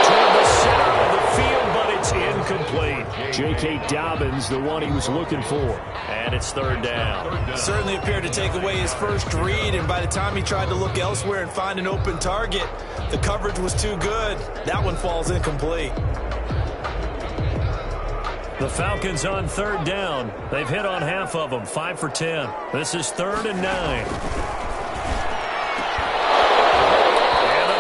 Speaker 1: Toward the center of the field, but it's incomplete. J.K. Dobbins, the one he was looking for. And it's 3rd down.
Speaker 3: Certainly appeared to take away his first read, and by the time he tried to look elsewhere and find an open target, the coverage was too good. That one falls incomplete.
Speaker 1: The Falcons on 3rd down. They've hit on half of them, 5 for 10. This is 3rd and 9.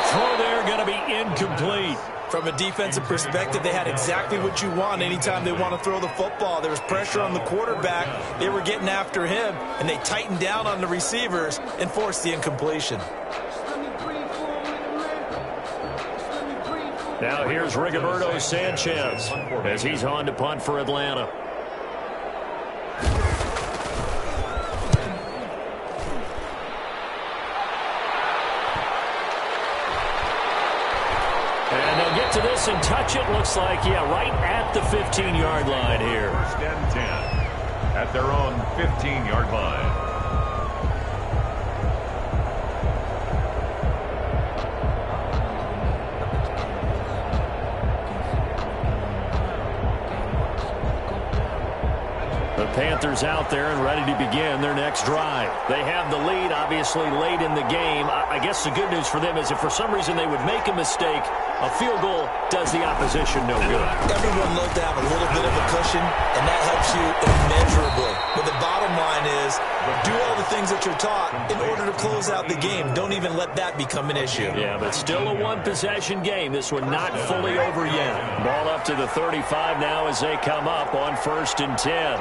Speaker 1: Throw there going to be incomplete.
Speaker 3: From a defensive perspective, they had exactly what you want anytime they want to throw the football. There was pressure on the quarterback. They were getting after him, and they tightened down on the receivers and forced the incompletion.
Speaker 1: Now here's Rigoberto Sanchez as he's on to punt for Atlanta. To this and touch it, looks like, yeah, right at the 15-yard line here.
Speaker 2: 1st and 10 at their own 15-yard line.
Speaker 1: The Panthers out there and ready to begin their next drive. They have the lead, obviously, late in the game. I guess the good news for them is if for some reason they would make a mistake, a field goal does the opposition no good.
Speaker 3: Everyone looked down a little bit of a cushion, and that helps you immeasurably. But the bottom line is, do all the things that you're taught in order to close out the game. Don't even let that become an issue.
Speaker 1: Yeah, but still a one-possession game. This one not fully over yet. Ball up to the 35 now as they come up on 1st and 10.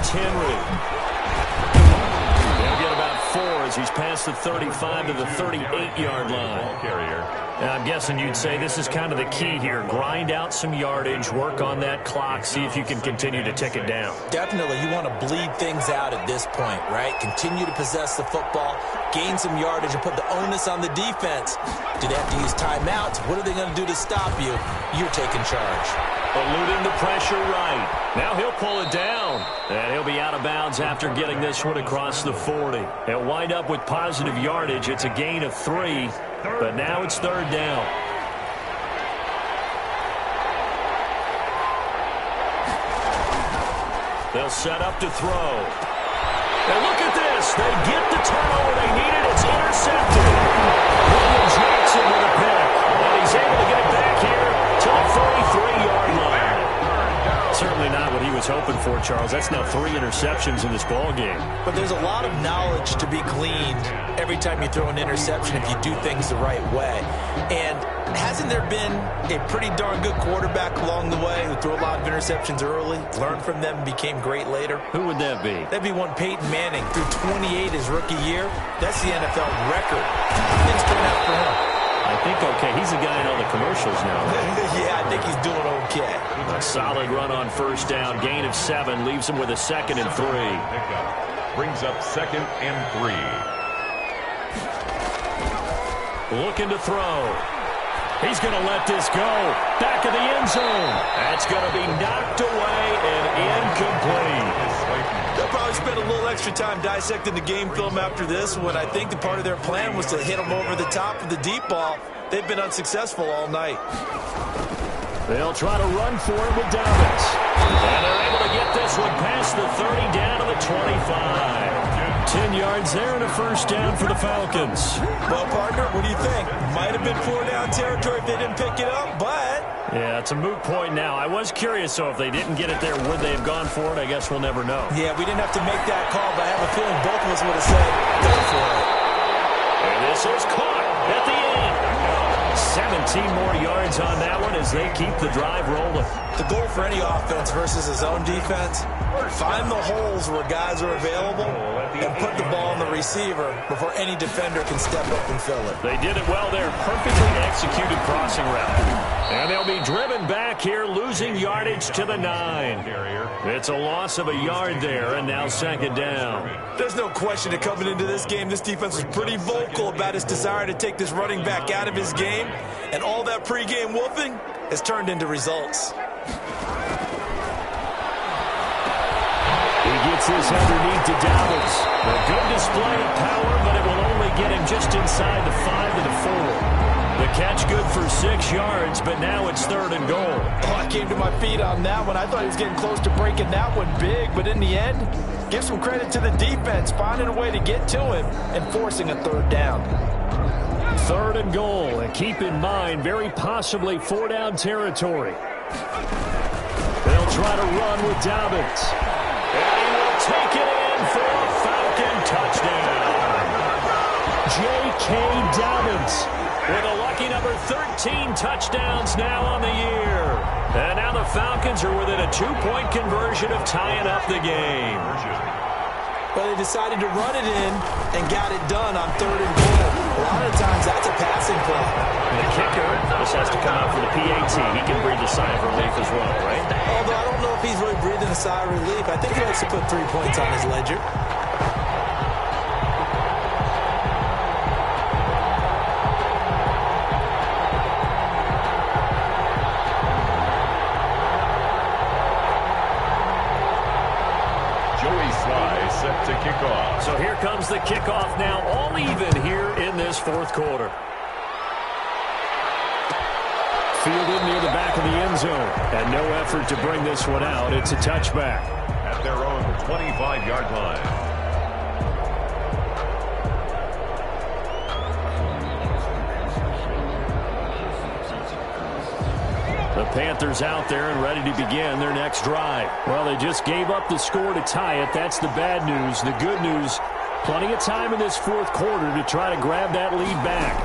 Speaker 1: Henry. They'll get about 4 as he's past the 35 to the 38-yard line. And I'm guessing you'd say this is kind of the key here. Grind out some yardage, work on that clock, see if you can continue to tick it down.
Speaker 3: Definitely. You want to bleed things out at this point, right? Continue to possess the football, gain some yardage, and put the onus on the defense. Do they have to use timeouts? What are they going to do to stop you? You're taking charge.
Speaker 1: Eluding the pressure right. Now he'll pull it down. And he'll be out of bounds after getting this one across the 40. He'll wind up with positive yardage. It's a gain of 3, but now it's 3rd down. They'll set up to throw. And look at this. They get the turnover they needed. It's intercepted. William Jackson with a pick. And he's able to get it back here to the 43-yard line. Certainly not what he was hoping for Charles. That's now 3 interceptions in this ball game.
Speaker 3: But there's a lot of knowledge to be gleaned every time you throw an interception if you do things the right way. And hasn't there been a pretty darn good quarterback along the way who threw a lot of interceptions early, learned from them, and became great later?
Speaker 1: Who would that be?
Speaker 3: That'd be one Peyton Manning. Threw 28 his rookie year. That's the NFL record. Things turned out for him.
Speaker 1: I think okay. He's the guy in all the commercials now.
Speaker 3: Yeah, I think he's doing okay.
Speaker 1: A solid run on first down. Gain of 7. Leaves him with a 2nd and 3.
Speaker 2: Kickoff brings up 2nd and 3.
Speaker 1: Looking to throw. He's going to let this go. Back of the end zone. That's going to be knocked away and incomplete.
Speaker 3: They'll probably spend a little extra time dissecting the game film after this when I think the part of their plan was to hit them over the top of the deep ball. They've been unsuccessful all night.
Speaker 1: They'll try to run for it with Dobbins. And they're able to get this one past the 30 down to the 25. 10 yards there and a first down for the Falcons.
Speaker 3: Well, partner, what do you think? Might have been 4-down territory if they didn't pick it up, but...
Speaker 1: Yeah, it's a moot point now. I was curious, so if they didn't get it there, would they have gone for it? I guess we'll never know.
Speaker 3: Yeah, we didn't have to make that call, but I have a feeling both of us would have said, go for it.
Speaker 1: And this is caught at the end. 17 more yards on that one as they keep the drive rolling.
Speaker 3: The goal for any offense versus his own defense, find the holes where guys are available and put the ball on the receiver before any defender can step up and fill it.
Speaker 1: They did it well there. Perfectly executed crossing route. And they'll be driven back here, losing yardage to the 9. It's a loss of a yard there, and now 2nd down.
Speaker 3: There's no question that coming into this game, this defense was pretty vocal about its desire to take this running back out of his game, and all that pregame wolfing has turned into results.
Speaker 1: He gets this underneath to Dobbins. A good display of power, but it will only get him just inside the 5 to the 4. The catch good for 6 yards, but now it's 3rd and goal.
Speaker 3: Oh, I came to my feet on that one. I thought he was getting close to breaking that one big, but in the end, give some credit to the defense, finding a way to get to him and forcing a 3rd down.
Speaker 1: 3rd and goal, and keep in mind, very possibly 4-down territory. They'll try to run with Dobbins. And he will take it in for a Falcon touchdown. J.K. Dobbins with a lucky number 13 touchdowns now on the year. And now the Falcons are within a 2-point conversion of tying up the game.
Speaker 3: Well, they decided to run it in and got it done on 3rd and goal. A lot of times that's a passing play.
Speaker 1: The kicker just has to come out for the PAT. He can breathe a sigh of relief as well, right?
Speaker 3: Although I don't know if he's really breathing a sigh of relief. I think he likes to put 3 points on his ledger.
Speaker 2: Set to kick off.
Speaker 1: So here comes the kickoff now, all even here in this 4th quarter. Fielded near the back of the end zone, and no effort to bring this one out. It's a touchback.
Speaker 2: At their own 25-yard line.
Speaker 1: The Panthers out there and ready to begin their next drive. Well, they just gave up the score to tie it. That's the bad news. The good news, plenty of time in this 4th quarter to try to grab that lead back.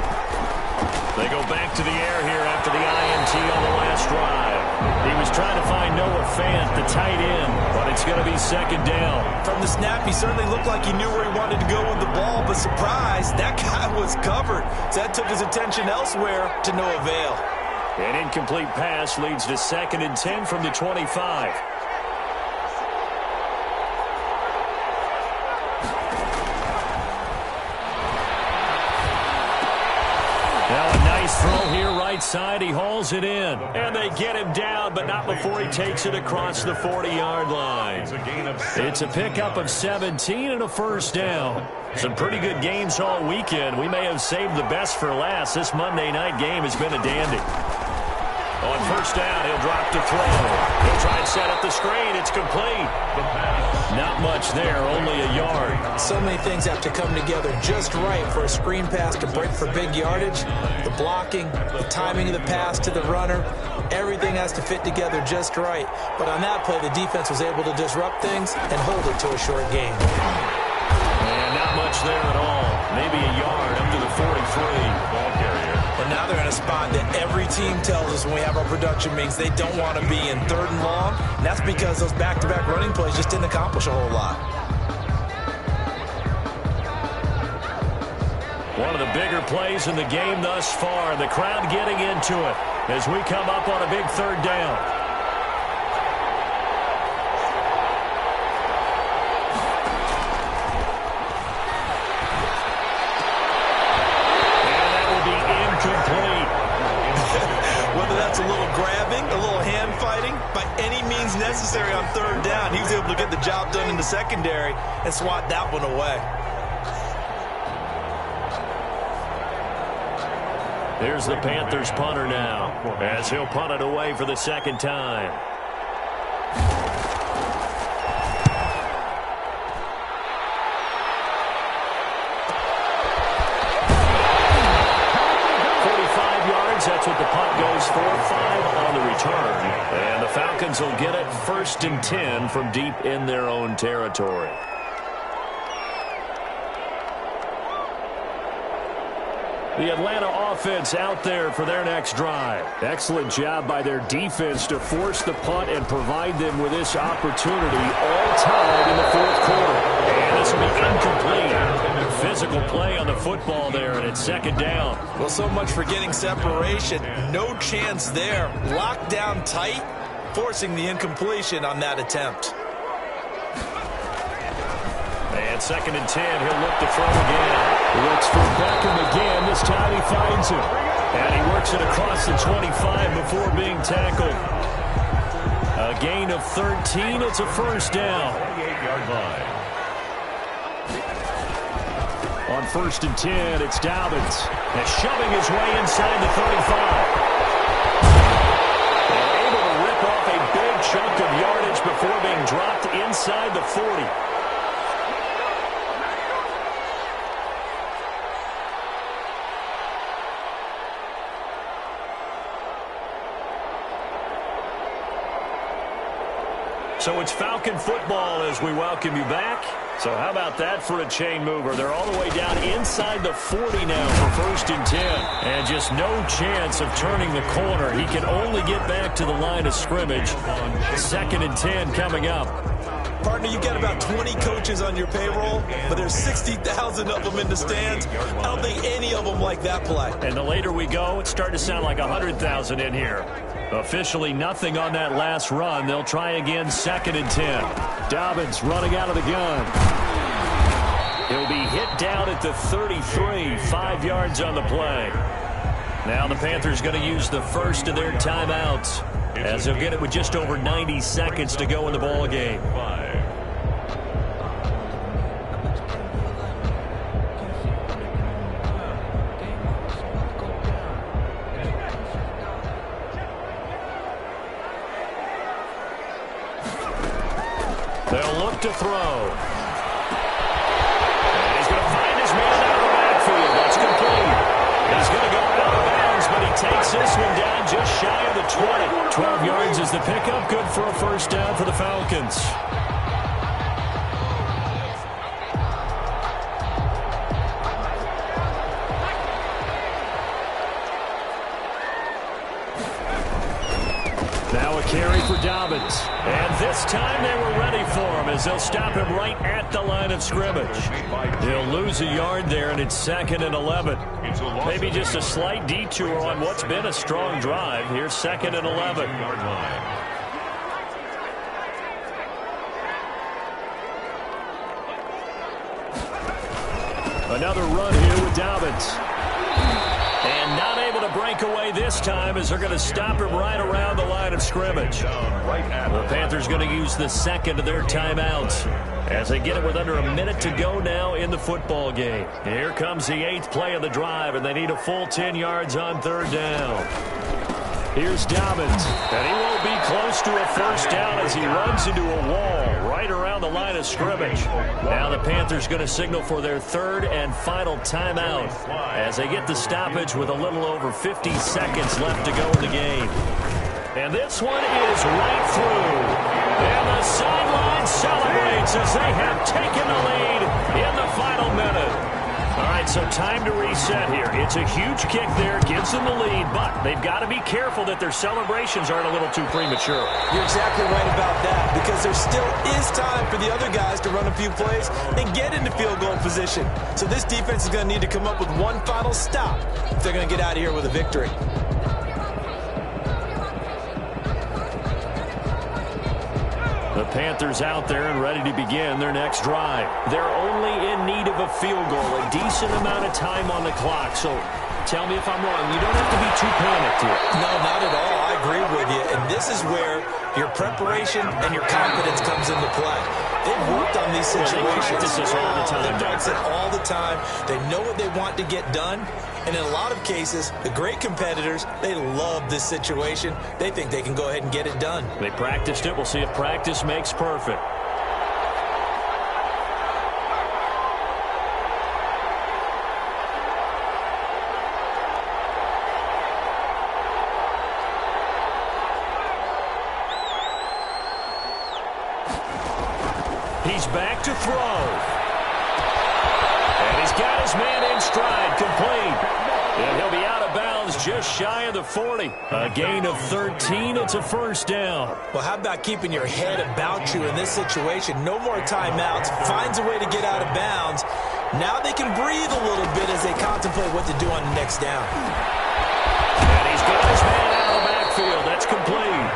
Speaker 1: They go back to the air here after the INT on the last drive. He was trying to find Noah Fant, the tight end, but it's going to be 2nd down.
Speaker 3: From the snap, he certainly looked like he knew where he wanted to go with the ball, but surprise, that guy was covered. So that took his attention elsewhere to no avail.
Speaker 1: An incomplete pass leads to 2nd and 10 from the 25. Now a nice throw here right side. He hauls it in. And they get him down, but not before he takes it across the 40-yard line. It's a pickup of 17 and a first down. Some pretty good games all weekend. We may have saved the best for last. This Monday night game has been a dandy. On first down, he'll drop to throw. He'll try and set up the screen. It's complete. Not much there, only a yard.
Speaker 3: So many things have to come together just right for a screen pass to break for big yardage. The blocking, the timing of the pass to the runner, everything has to fit together just right. But on that play, the defense was able to disrupt things and hold it to a short gain.
Speaker 1: And not much there at all. Maybe a yard up to the 43. Ball carrier.
Speaker 3: And now they're in a spot that every team tells us when we have our production meetings they don't want to be in, 3rd and long. And that's because those back-to-back running plays just didn't accomplish a whole lot.
Speaker 1: One of the bigger plays in the game thus far. The crowd getting into it as we come up on a big 3rd down.
Speaker 3: Whether that's a little grabbing, a little hand fighting, by any means necessary on 3rd down, he was able to get the job done in the secondary and swat that one away.
Speaker 1: Here's the Panthers punter now as he'll punt it away for the 2nd time. That's what the punt goes for. 5 on the return. And the Falcons will get it 1st and 10 from deep in their own territory. The Atlanta offense out there for their next drive. Excellent job by their defense to force the punt and provide them with this opportunity all tied in the 4th quarter. And this will be incomplete. Physical play on the football there, and it's 2nd down.
Speaker 3: Well, so much for getting separation. No chance there. Locked down tight, forcing the incompletion on that attempt.
Speaker 1: And 2nd and 10, he'll look to throw again. Looks for Beckham again. This time he finds him. And he works it across the 25 before being tackled. A gain of 13. It's a 1st down.
Speaker 2: 28-yard line.
Speaker 1: On 1st and 10, it's Dobbins. And shoving his way inside the 35. And able to rip off a big chunk of yardage before being dropped inside the 40. So it's Falcon football as we welcome you back. So how about that for a chain mover? They're all the way down inside the 40 now for 1st and 10. And just no chance of turning the corner. He can only get back to the line of scrimmage. 2nd and 10 coming up.
Speaker 3: Partner, you got about 20 coaches on your payroll, but there's 60,000 of them in the stands. I don't think any of them like that play.
Speaker 1: And the later we go, it's starting to sound like 100,000 in here. Officially nothing on that last run. They'll try again 2nd and 10. Dobbins running out of the gun. He'll be hit down at the 33, 5 yards on the play. Now the Panthers going to use the first of their timeouts as they'll get it with just over 90 seconds to go in the ball game. They'll look to throw. And he's going to find his man out of the backfield. That's complete. He's going to go out of bounds, but he takes this one down just shy of the 20. 12 yards is the pickup. Good for a 1st down for the Falcons. Now a carry for Dobbins. And this time they were ready for him as they'll stop him right at the line of scrimmage. He'll lose a yard there, and it's 2nd and 11. Maybe just a slight detour on what's been a strong drive. Here's 2nd and 11. Another run here with Dobbins. And not able to break away this time as they're going to stop him right around the line of scrimmage. The Panthers going to use the 2nd of their timeouts as they get it with under a minute to go now in the football game. Here comes the 8th play of the drive, and they need a full 10 yards on 3rd down. Here's Dobbins, and he won't be close to a first down as he runs into a wall right around the line of scrimmage. Now the Panthers going to signal for their third and final timeout as they get the stoppage with a little over 50 seconds left to go in the game. And this one is right through. And the sideline celebrates as they have taken the lead in the final minute. All right, so time to reset here. It's a huge kick there, gives them the lead, but they've got to be careful that their celebrations aren't a little too premature.
Speaker 3: You're exactly right about that, because there still is time for the other guys to run a few plays and get into field goal position. So this defense is going to need to come up with one final stop if they're going to get out of here with a victory.
Speaker 1: The Panthers out there and ready to begin their next drive. They're only in need of a field goal, a decent amount of time on the clock. So tell me if I'm wrong. You don't have to be too panicked here.
Speaker 3: No, not at all. I agree with you. And this is where your preparation and your confidence comes into play. They've worked on these situations.
Speaker 1: They practice this all the time.
Speaker 3: They practice it all the time. They know what they want to get done. And in a lot of cases, the great competitors, they love this situation. They think they can go ahead and get it done.
Speaker 1: They practiced it. We'll see if practice makes perfect. He's back to throw. And he's got his man in stride, complete. And he'll be out of bounds just shy of the 40. A gain of 13. It's a first down.
Speaker 3: Well, how about keeping your head about you in this situation? No more timeouts. Finds a way to get out of bounds. Now they can breathe a little bit as they contemplate what to do on the next down.
Speaker 1: And he's got his man out of the backfield. That's complete.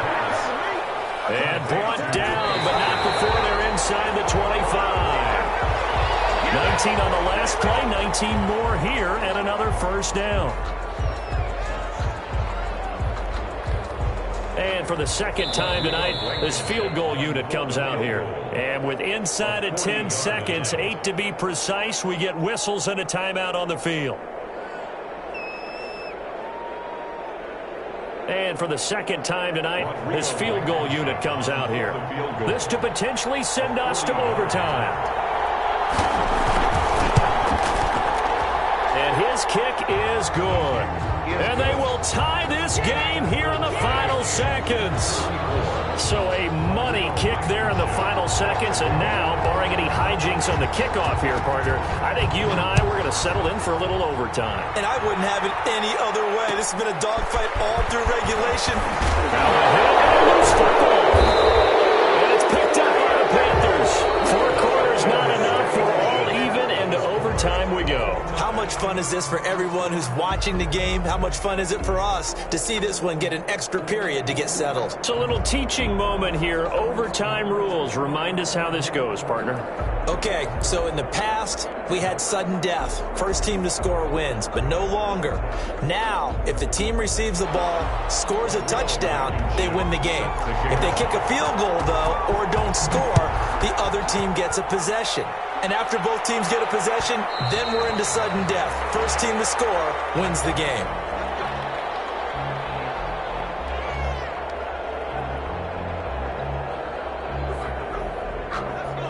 Speaker 1: And brought down, but not before they're inside the 25. 19 on the last play, 19 more here, and another first down. And for the second time tonight, this field goal unit comes out here. And with inside of 10 seconds, 8 to be precise, we get whistles and a timeout on the field. And for the second time tonight, this field goal unit comes out here. This to potentially send us to overtime. And his kick is good. And they will tie this game here in the final seconds. So a money kick there in the final seconds. And now, barring any hijinks on the kickoff here, partner, I think you and I, we're going to settle in for a little overtime.
Speaker 3: And I wouldn't have it any other way. This has been a dogfight all through regulation.
Speaker 1: Now and it's picked up by the Panthers. 4 quarters not enough. We're all even, and to overtime we go.
Speaker 3: How much fun is this for everyone who's watching the game? How much fun is it for us to see this one get an extra period to get settled?
Speaker 1: It's a little teaching moment here. Overtime rules. Remind us how this goes, partner.
Speaker 3: Okay, so in the past, we had sudden death. First team to score wins, but no longer. Now, if the team receives the ball, scores a touchdown, they win the game. If they kick a field goal, though, or don't score, the other team gets a possession. And after both teams get a possession, then we're into sudden death. First team to score wins the game.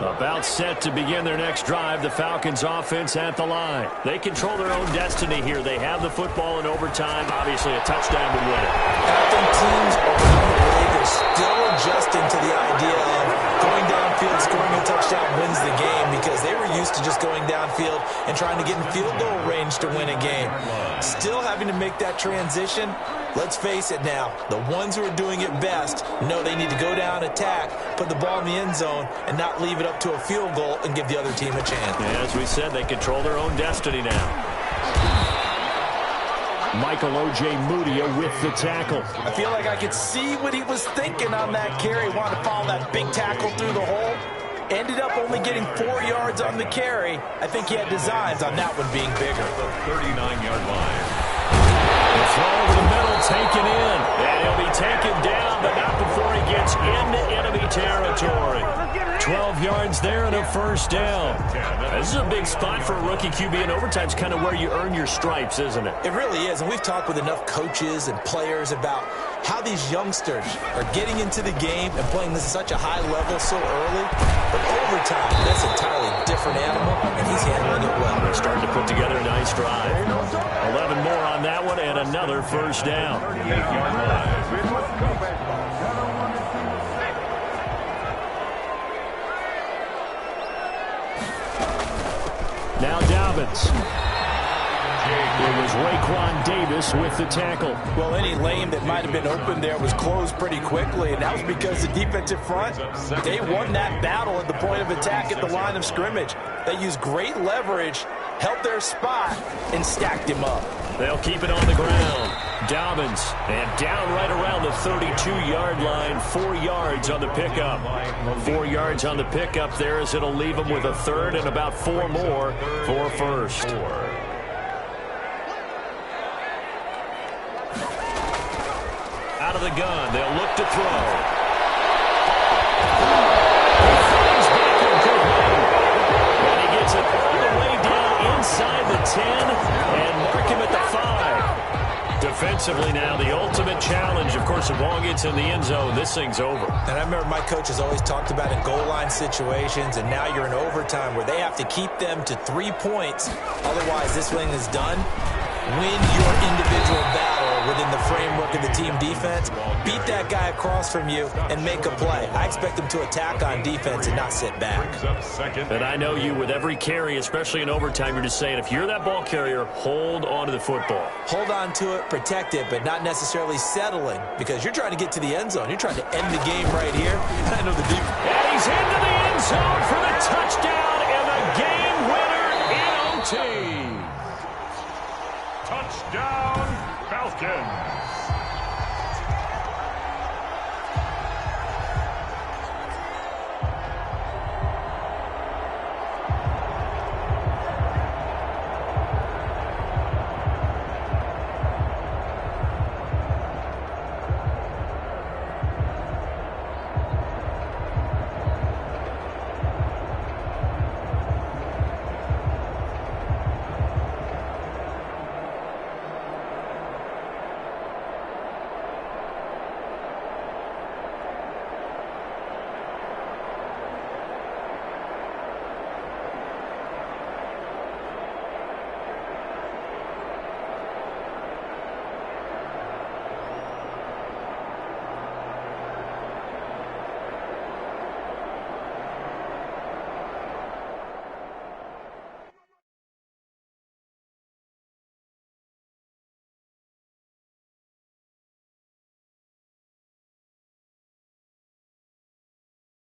Speaker 1: About set to begin their next drive, the Falcons offense at the line. They control their own destiny here. They have the football in overtime. Obviously a touchdown to win it.
Speaker 3: And I think teams around the league are still adjusting to the idea of going downfield, scoring a touchdown wins the game, because they were used to just going downfield and trying to get in field goal range to win a game. Still having to make that transition. Let's face it now, the ones who are doing it best know they need to go down, attack, put the ball in the end zone, and not leave it up to a field goal and give the other team a chance.
Speaker 1: Yeah, as we said, they control their own destiny now. Michael O.J. Mudia with the tackle.
Speaker 3: I feel like I could see what he was thinking on that carry. Wanted to follow that big tackle through the hole. Ended up only getting 4 yards on the carry. I think he had designs on that one being bigger.
Speaker 2: The 39-yard line.
Speaker 1: The throw over the middle, taken in. And he'll be taken down, but not before he gets into enemy territory. 12 yards there and a first down. This is a big spot for a rookie QB in overtime. It's kind of where you earn your stripes, isn't it?
Speaker 3: It really is, and we've talked with enough coaches and players about how these youngsters are getting into the game and playing this at such a high level so early. But overtime, that's an entirely different animal, and he's handling it well.
Speaker 1: They're starting to put together a nice drive. 11 more on that one and another first down. Now Dobbins. It was Raekwon Davis with the tackle.
Speaker 3: Well, any lane that might have been open there was closed pretty quickly, and that was because the defensive front, they won that battle at the point of attack at the line of scrimmage. They used great leverage, held their spot, and stacked him up.
Speaker 1: They'll keep it on the ground. Dobbins, and down right around the 32-yard line, 4 yards on the pickup. 4 yards on the pickup there as it'll leave them with a third and about 4 more for first. Out of the gun, they'll look to throw. And he gets it all the way down inside the 10 and mark him at the 5. Defensively now, the ultimate challenge. Of course, if the ball gets in the end zone, this thing's over.
Speaker 3: And I remember my coaches always talked about in goal line situations, and now you're in overtime where they have to keep them to 3 points. Otherwise, this thing is done. Win your individual battle within the framework of the team defense. Beat that guy across from you and make a play. I expect them to attack on defense and not sit back.
Speaker 1: And I know you, with every carry, especially in overtime, you're just saying, if you're that ball carrier, hold on to the football.
Speaker 3: Hold on to it, protect it, but not necessarily settling, because you're trying to get to the end zone. You're trying to end the game right here. And I know the defense.
Speaker 1: And he's into the end zone for the touchdown and the game winner in OT.
Speaker 2: Touchdown, Falcons.